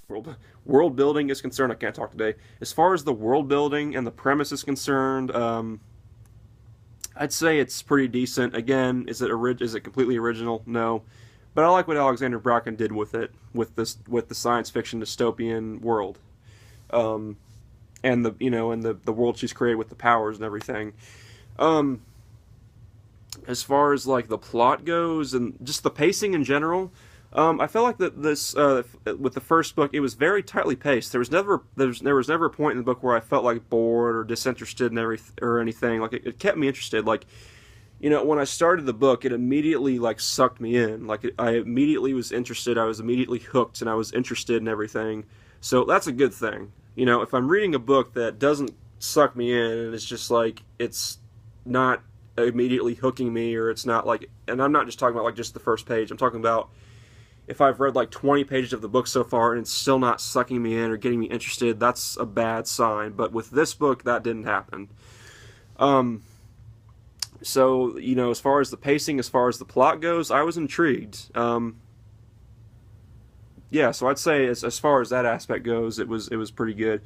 world building is concerned, I can't talk today. As far as the world building and the premise is concerned, I'd say it's pretty decent. Again, is it completely original? No, but I like what Alexandra Bracken did with it, with the science fiction dystopian world, um, and the world she's created with the powers and everything. Um, as far as like the plot goes and just the pacing in general, I felt like that this with the first book, it was very tightly paced. There was never a point in the book where I felt like bored or disinterested in or anything. Like it kept me interested. Like, when I started the book, it immediately like sucked me in. Like I immediately was interested. I was immediately hooked, and I was interested in everything. So that's a good thing. If I'm reading a book that doesn't suck me in, and it's just like it's not immediately hooking me, or it's not like, and I'm not just talking about like just the first page. I'm talking about if I've read like 20 pages of the book so far and it's still not sucking me in or getting me interested, that's a bad sign. But with this book, that didn't happen. So, as far as the pacing, as far as the plot goes, I was intrigued. Yeah, so I'd say as far as that aspect goes, it was pretty good.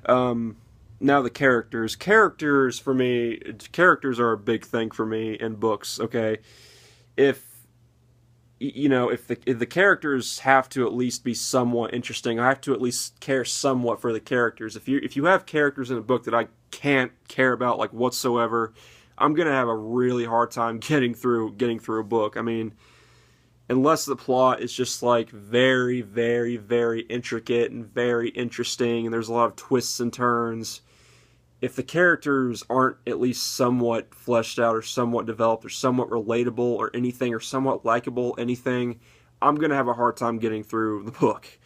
Now the characters. Characters are a big thing for me in books, okay? If if the characters have to at least be somewhat interesting, I have to at least care somewhat for the characters. If you have characters in a book that I can't care about like whatsoever, I'm gonna have a really hard time getting through a book. I mean, unless the plot is just like very, very, very intricate and very interesting, and there's a lot of twists and turns. If the characters aren't at least somewhat fleshed out or somewhat developed or somewhat relatable or anything or somewhat likable, anything, I'm going to have a hard time getting through the book.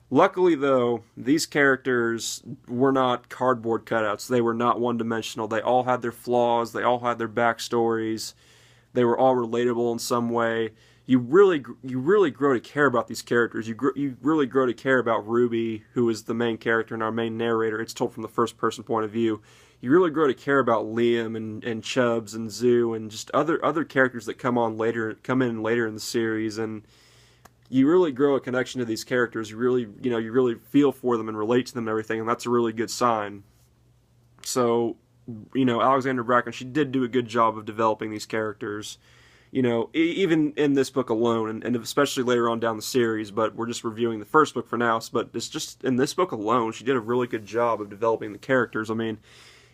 Luckily, though, these characters were not cardboard cutouts. They were not one-dimensional. They all had their flaws. They all had their backstories. They were all relatable in some way. You really grow to care about these characters. You really grow to care about Ruby, who is the main character and our main narrator. It's told from the first person point of view. You really grow to care about Liam and Chubbs and Zoo and just other characters that come in later in the series, and you really grow a connection to these characters. You really feel for them and relate to them and everything, and that's a really good sign. So, Alexandra Bracken, she did do a good job of developing these characters. Even in this book alone, and especially later on down the series, but we're just reviewing the first book for now, but it's just in this book alone, she did a really good job of developing the characters. I mean,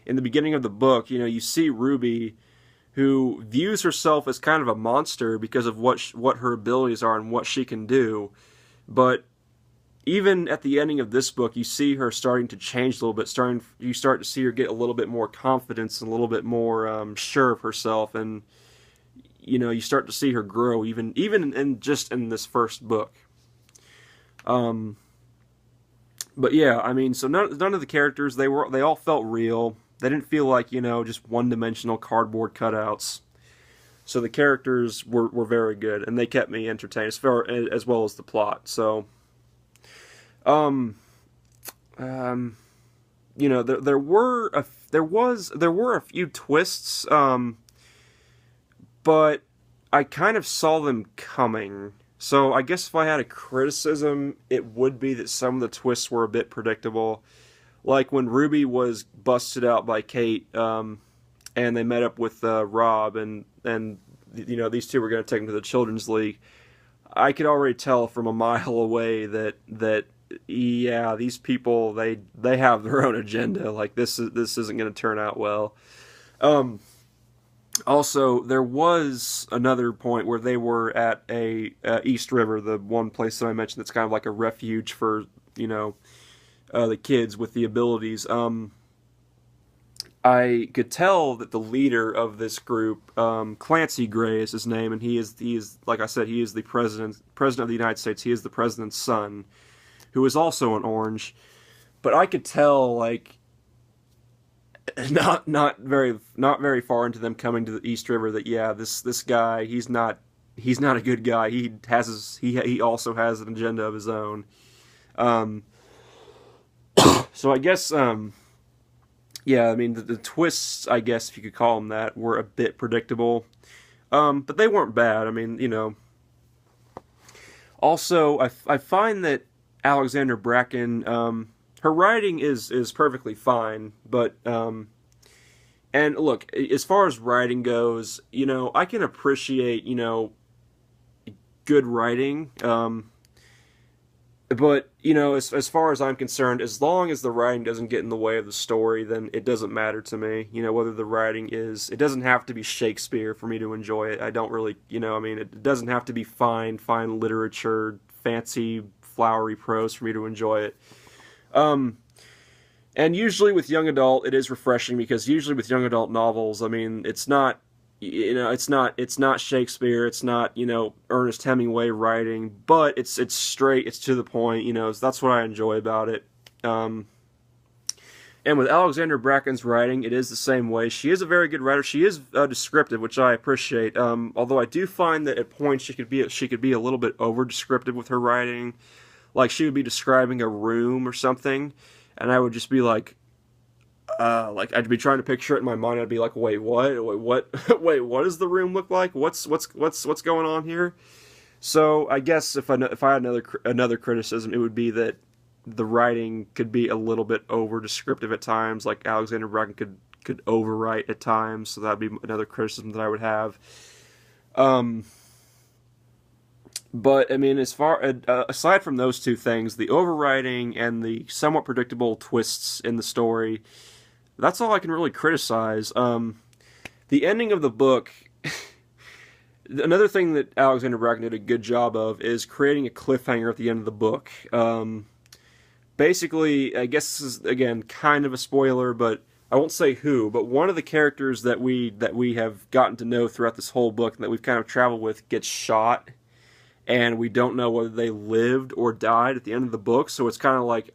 in the beginning of the book, you see Ruby, who views herself as kind of a monster because of what her abilities are and what she can do, but even at the ending of this book, you see her starting to change a little bit. You start to see her get a little bit more confidence and a little bit more sure of herself, and you start to see her grow, even in this first book. But yeah, I mean, so none of the characters, they all felt real. They didn't feel like just one-dimensional cardboard cutouts. So the characters were very good, and they kept me entertained as well as the plot. So, there were a few twists. But I kind of saw them coming. So I guess if I had a criticism, it would be that some of the twists were a bit predictable. Like when Ruby was busted out by Kate, and they met up with Rob, and these two were going to take him to the Children's League. I could already tell from a mile away that yeah, these people they have their own agenda. Like this isn't going to turn out well. Also, there was another point where they were at a East River, the one place that I mentioned that's kind of like a refuge for the kids with the abilities. I could tell that the leader of this group, Clancy Gray is his name, and he is like I said, he is the president of the United States. He is the president's son, who is also an orange. But I could tell, like, not very far into them coming to the East River, that yeah, this guy, he's not a good guy. He also has an agenda of his own. So I guess yeah, I mean the twists, I guess if you could call them that, were a bit predictable, but they weren't bad. I mean, Also, I find that Alexandra Bracken, her writing is perfectly fine, but and look, as far as writing goes, I can appreciate good writing. But as far as I'm concerned, as long as the writing doesn't get in the way of the story, then it doesn't matter to me. Whether the writing is, it doesn't have to be Shakespeare for me to enjoy it. I don't really, I mean, it doesn't have to be fine literature, fancy, flowery prose for me to enjoy it. Um, and usually with young adult, it is refreshing because usually with young adult novels, I mean, it's not Shakespeare, it's not Ernest Hemingway writing, but it's straight, it's to the point, so that's what I enjoy about it. Um, and with Alexandra Bracken's writing, it is the same way. She is a very good writer. She is descriptive, which I appreciate. Although I do find that at points she could be a little bit over descriptive with her writing. Like she would be describing a room or something, and I would just be like I'd be trying to picture it in my mind. I'd be like, wait, what? Wait, what? Wait, what does the room look like? What's going on here? So I guess if I had another criticism, it would be that the writing could be a little bit over descriptive at times. Like Alexander Bracken could overwrite at times. So that'd be another criticism that I would have. Um, but I mean, aside from those two things, the overwriting and the somewhat predictable twists in the story, that's all I can really criticize. The ending of the book. Another thing that Alexander Bracken did a good job of is creating a cliffhanger at the end of the book. Basically, I guess this is again kind of a spoiler, but I won't say who. But one of the characters that we have gotten to know throughout this whole book and that we've kind of traveled with gets shot, and we don't know whether they lived or died at the end of the book. So it's kind of like,